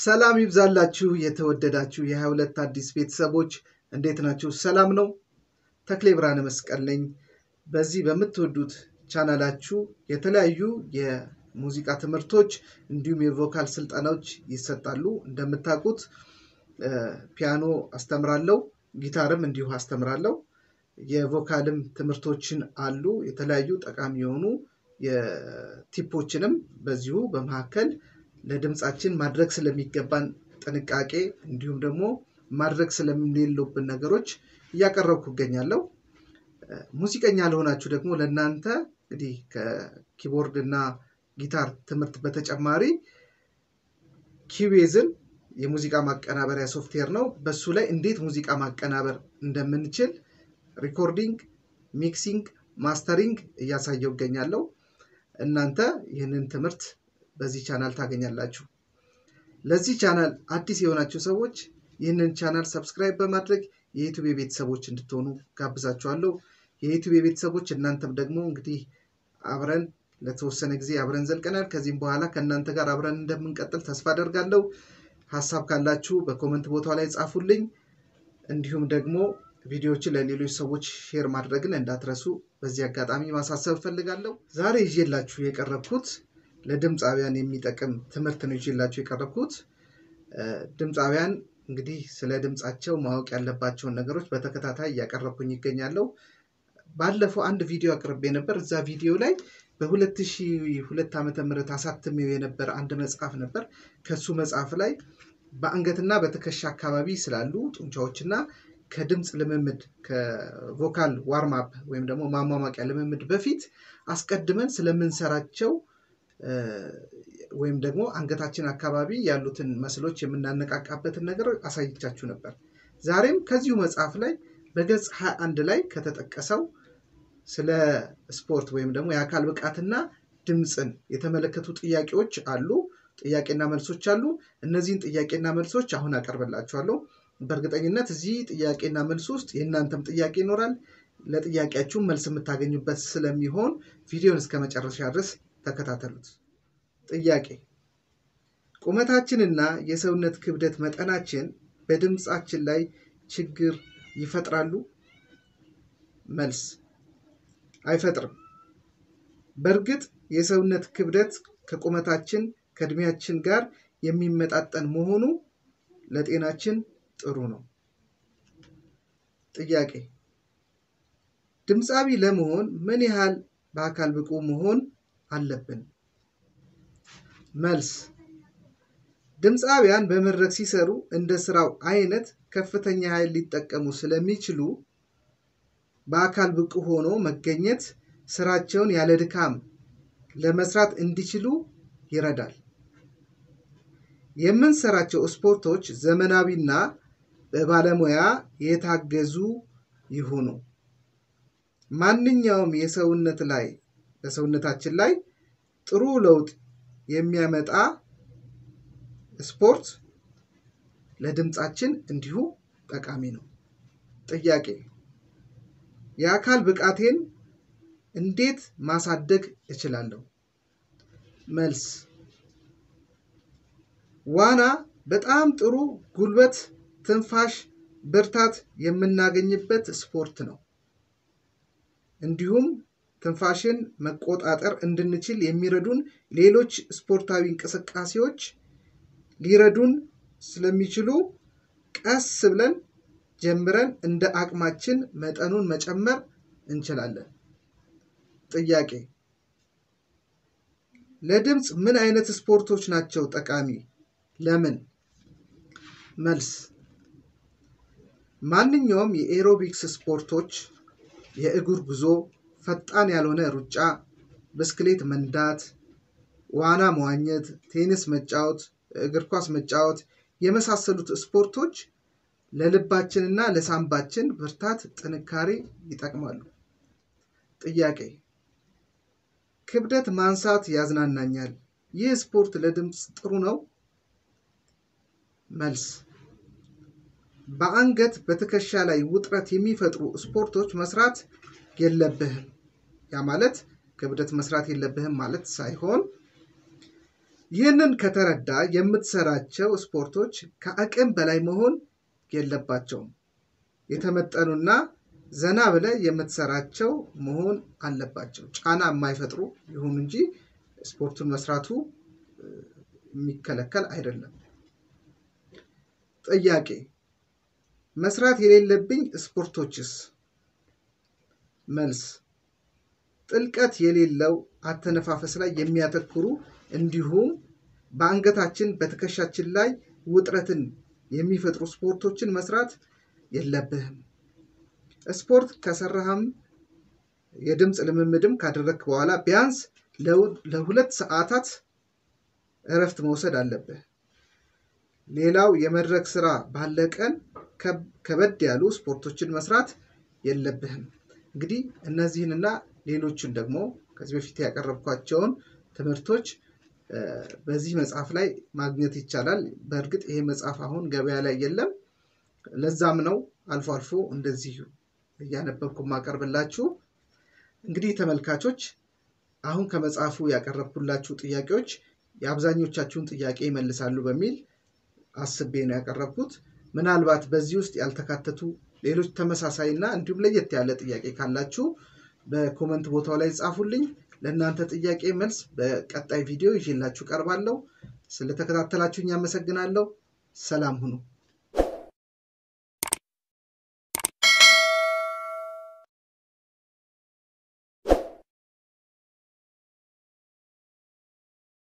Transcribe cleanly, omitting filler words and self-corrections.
ሰላም ይብዛላችሁ የተወደዳችሁ የ22 አዲስ ቤተሰቦች እንዴት ናችሁ? ሰላም ነው። ተክሌ ብርሃነ መስቀል ነኝ። በዚህ በምትወዱት ቻናላችሁ የተለያዩ የሙዚቃ ትምህርቶች እንዲሁም የቮካል ስልጠናዎች ይሰጣሉ። እንደምታውቁት ፒያኖ አስተምራለሁ፣ ጊታርም እንዲሁ አስተምራለሁ። የቮካልም ትምህርቶችን አሉ። የተለያዩ ጠቃሚ የሆኑ የቲፖችንም በዚሁ በመሐከል ለድምጻችን ማድረግ ስለሚገባን ጥንቃቄ እንዲሁም ደግሞ ማድረግ ስለሌሉብን ነገሮች እያቀረብኩ እገኛለሁ። ሙዚቀኛ ለሆናችሁ ደግሞ ለእናንተ እንግዲህ ከኪቦርድ እና ጊታር ትምህርት በተጨማሪ ኪቤዝን የሙዚቃ ማቀናበሪያ ሶፍትዌር ነው። በሱ ላይ እንዴት ሙዚቃ ማቀናበር እንደምንችል ሪኮርዲንግ፣ ሚክሲንግ፣ ማስተሪንግ እያሳየው እገኛለሁ። እናንተ ይህንን ትምህርት በዚህ ቻናል ታገኛላችሁ። ለዚህ ቻናል አዲስ የሆናችሁ ሰዎች ይህንን ቻናል ሰብስክራይብ በማድረግ የዩቲዩብ ቤተሰቦች እንድትሆኑ ጋብዛችኋለሁ። የዩቲዩብ ቤተሰቦች እናንተም ደግሞ እንግዲህ አብረን ለተወሰነ ጊዜ አብረን ዘልቀናል። ከዚህም በኋላ ከእናንተ ጋር አብረን እንደምንቀጥል ተስፋ አደርጋለሁ። ሐሳብ ካላችሁ በኮሜንት ቦታው ላይ ጻፉልኝ። እንዲሁም ደግሞ ቪዲዮዎችን ለሌሎች ሰዎች ሼር ማድረግን እንዳትረሱ በዚህ አጋጣሚ ማሳሰብ ፈልጋለሁ። ዛሬ ይዤላችሁ የቀረብኩት ለድምጻውያን የሚጠቅም ትምህርት ነው ይዤላችሁ የቀረብኩት። ድምጻውያን እንግዲህ ስለ ድምጻቸው ማወቅ ያለባቸውን ነገሮች በተከታታይ እያቀረብኩኝ ይገኛለሁ። ባለፈው አንድ ቪዲዮ አቅርቤ ነበር። እዛ ቪዲዮ ላይ በ2002 ዓመተ ምህረት አሳትሜው የነበር አንድ መጽሐፍ ነበር። ከሱ መጽሐፍ ላይ በአንገትና በትከሻ አካባቢ ስላሉ ጡንቻዎችና ከድምጽ ልምምድ ከቮካል ዋርም አፕ ወይም ደግሞ ማሟሟቂያ ልምምድ በፊት አስቀድመን ስለምንሰራቸው ወይም ደግሞ አንገታችን አካባቢ ያሉትን መስሎች የምናነቃቃበትን ነገር አሳይቻችሁ ነበር። ዛሬም ከዚሁ መጽሐፍ ላይ በገጽ 21 ላይ ከተጠቀሰው ስለ ስፖርት ወይም ደግሞ የአካል ብቃትና ድምጽን የተመለከቱ ጥያቄዎች አሉ፣ ጥያቄና መልሶች አሉ። እነዚህን ጥያቄና መልሶች አሁን አቀርብላችኋለሁ። በእርግጠኝነት እዚህ ጥያቄና መልስ ውስጥ የእናንተም ጥያቄ ይኖራል። ለጥያቄያችሁ መልስ የምታገኙበት ስለሚሆን ቪዲዮን እስከ መጨረሻ ድረስ ተከታተሉት። ጥያቄ: ቁመታችንና የሰውነት ክብደት መጠናችን በድምጻችን ላይ ችግር ይፈጥራሉ? መልስ: አይፈጥርም። በእርግጥ የሰውነት ክብደት ከቁመታችን ከእድሜያችን ጋር የሚመጣጠን መሆኑ ለጤናችን ጥሩ ነው። ጥያቄ: ድምጻዊ ለመሆን ምን ያህል በአካል ብቁ መሆን አለብን? መልስ: ድምጻውያን በመድረክ ሲሰሩ እንደ ስራው አይነት ከፍተኛ ኃይል ሊጠቀሙ ስለሚችሉ በአካል ብቁ ሆኖ መገኘት ስራቸውን ያለ ድካም ለመስራት እንዲችሉ ይረዳል። የምንሰራቸው ስፖርቶች ዘመናዊና በባለሙያ የታገዙ ይሁኑ። ማንኛውም በሰውነታችን ላይ ጥሩ ለውጥ የሚያመጣ ስፖርት ለድምጻችን እንዲሁ ጠቃሚ ነው። ጥያቄ: የአካል ብቃቴን እንዴት ማሳደግ እችላለሁ? መልስ: ዋና በጣም ጥሩ ጉልበት፣ ትንፋሽ፣ ብርታት የምናገኝበት ስፖርት ነው። እንዲሁም ትንፋሽን መቆጣጠር እንድንችል የሚረዱን ሌሎች ስፖርታዊ እንቅስቃሴዎች ሊረዱን ስለሚችሉ ቀስ ብለን ጀምረን እንደ አቅማችን መጠኑን መጨመር እንችላለን። ጥያቄ: ለድምጽ ምን አይነት ስፖርቶች ናቸው ጠቃሚ? ለምን? መልስ: ማንኛውም የኤሮቢክስ ስፖርቶች፣ የእግር ጉዞ፣ ፈጣን ያልሆነ ሩጫ፣ ብስክሌት መንዳት፣ ዋና መዋኘት፣ ቴኒስ መጫወት፣ እግር ኳስ መጫወት የመሳሰሉት ስፖርቶች ለልባችንና ለሳምባችን ብርታት፣ ጥንካሬ ይጠቅማሉ። ጥያቄ: ክብደት ማንሳት ያዝናናኛል። ይህ ስፖርት ለድምጽ ጥሩ ነው? መልስ: በአንገት በትከሻ ላይ ውጥረት የሚፈጥሩ ስፖርቶች መስራት የለብህም። ያ ማለት ክብደት መስራት የለብህም ማለት ሳይሆን ይህንን ከተረዳ የምትሰራቸው ስፖርቶች ከአቅም በላይ መሆን የለባቸውም። የተመጠኑና ዘና ብለህ የምትሰራቸው መሆን አለባቸው። ጫና የማይፈጥሩ ይሁን እንጂ ስፖርቱን መስራቱ የሚከለከል አይደለም። ጥያቄ መስራት የሌለብኝ ስፖርቶችስ? መልስ ጥልቀት የሌለው አተነፋፈስ ላይ የሚያተኩሩ እንዲሁም በአንገታችን በትከሻችን ላይ ውጥረትን የሚፈጥሩ ስፖርቶችን መስራት የለብህም። ስፖርት ከሰራህም የድምጽ ልምምድም ካደረግክ በኋላ ቢያንስ ለ2 ሰዓታት እረፍት መውሰድ አለብህ። ሌላው የመድረክ ስራ ባለቀን ከበድ ያሉ ስፖርቶችን መስራት የለብህም። እንግዲህ እነዚህንና ሌሎችን ደግሞ ከዚህ በፊት ያቀረብኳቸውን ትምህርቶች በዚህ መጽሐፍ ላይ ማግኘት ይቻላል። በእርግጥ ይሄ መጽሐፍ አሁን ገበያ ላይ የለም። ለዛም ነው አልፎ አልፎ እንደዚህ እያነበብኩ ማቀርብላችሁ። እንግዲህ ተመልካቾች አሁን ከመጽሐፉ ያቀረብኩላችሁ ጥያቄዎች የአብዛኞቻችሁን ጥያቄ ይመልሳሉ በሚል አስቤ ነው ያቀረብኩት። ምናልባት በዚህ ውስጥ ያልተካተቱ ሌሎች ተመሳሳይና እንዲሁም ለየት ያለ ጥያቄ ካላችሁ በኮሜንት ቦታው ላይ ጻፉልኝ። ለእናንተ ጥያቄ መልስ በቀጣይ ቪዲዮ ይዤላችሁ ቀርባለሁ። ስለተከታተላችሁኝ አመሰግናለሁ። ሰላም ሁኑ።